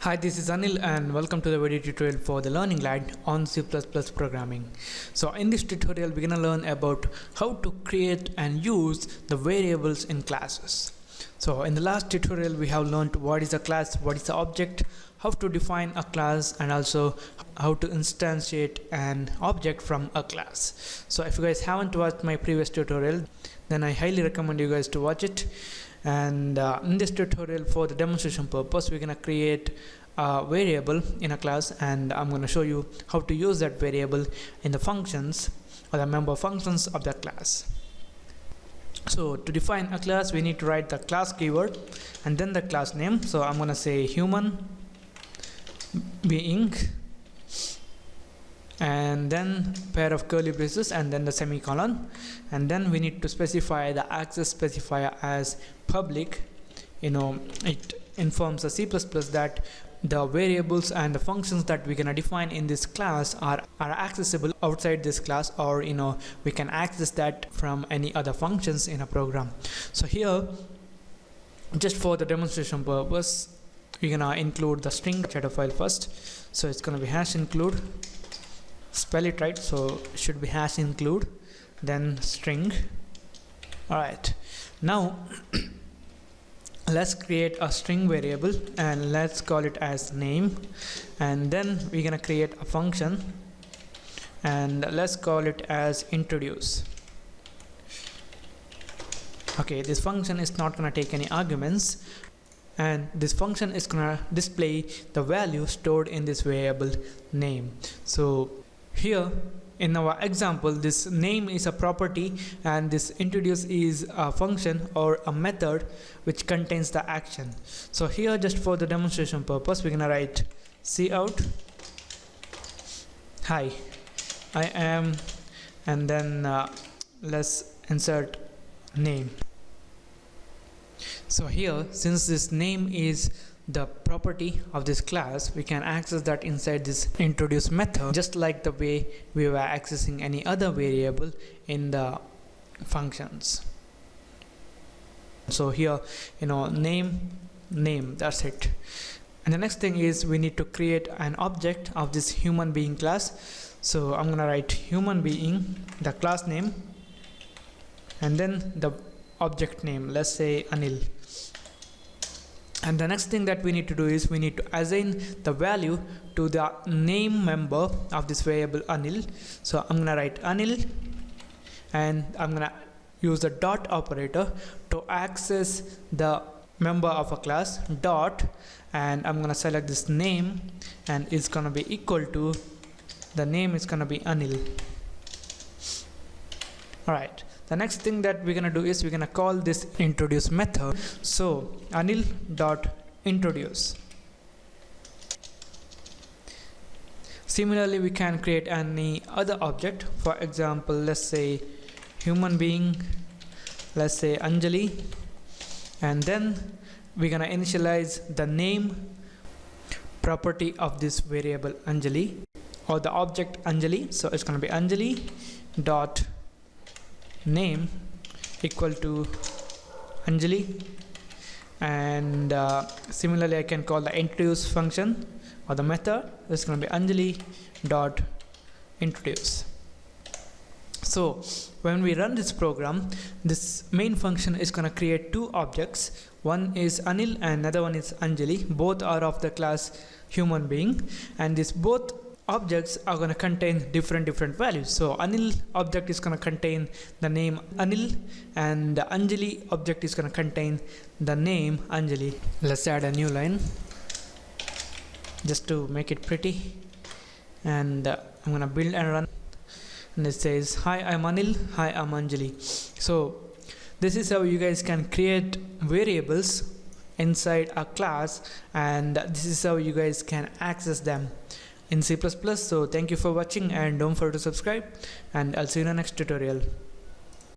Hi, this is Anil and welcome to the video tutorial for the Learning Guide on C++ programming. So in this tutorial we're gonna learn about how to create and use the variables in classes. So in the last tutorial we have learned what is a class, what is the object, how to define a class, and also how to instantiate an object from a class. So if you guys haven't watched my previous tutorial, then I highly recommend you guys to watch it. And in this tutorial, for the demonstration purpose, we're going to create a variable in a class, and I'm going to show you how to use that variable in the functions or the member functions of that class. So to define a class, we need to write the class keyword and then the class name. So I'm going to say human being and then pair of curly braces and then the semicolon, and then we need to specify the access specifier as public. It informs the C++ that the variables and the functions that we're gonna define in this class are accessible outside this class, or we can access that from any other functions in a program. So here, just for the demonstration purpose, we're gonna include the string data file first. So it's gonna be hash include, spell it right, so it should be hash include then string. Alright, now let's create a string variable and let's call it as name, and then we're gonna create a function and let's call it as introduce. Okay, this function is not gonna take any arguments, and this function is gonna display the value stored in this variable name. So here in our example, this name is a property and this introduce is a function or a method which contains the action. So here, just for the demonstration purpose, we're gonna write cout hi I am, and then let's insert name. So here, since this name is the property of this class, we can access that inside this introduce method, just like the way we were accessing any other variable in the functions. So here, name, that's it. And the next thing is we need to create an object of this human being class. So I'm gonna write human being, the class name, and then the object name, let's say Anil. And the next thing that we need to do is we need to assign the value to the name member of this variable Anil. So I'm gonna write Anil, and I'm gonna use the dot operator to access the member of a class dot, and I'm gonna select this name, and it's gonna be equal to the name is gonna be Anil. Alright, the next thing that we're gonna do is we're gonna call this introduce method. So Anil dot introduce. Similarly, we can create any other object. For example, let's say human being, let's say Anjali, and then we're gonna initialize the name property of this variable Anjali, or the object Anjali. So it's gonna be Anjali dot name equal to Anjali, and similarly I can call the introduce function or the method. It's going to be Anjali dot introduce. So when we run this program, this main function is going to create two objects. One is Anil and another one is Anjali. Both are of the class human being, and these both objects are going to contain different values. So Anil object is going to contain the name Anil, and the Anjali object is going to contain the name Anjali. Let's add a new line just to make it pretty, and I'm going to build and run, and it says hi I'm Anil, hi I'm Anjali. So this is how you guys can create variables inside a class, and this is how you guys can access them in C++. So thank you for watching, and don't forget to subscribe, and I'll see you in the next tutorial.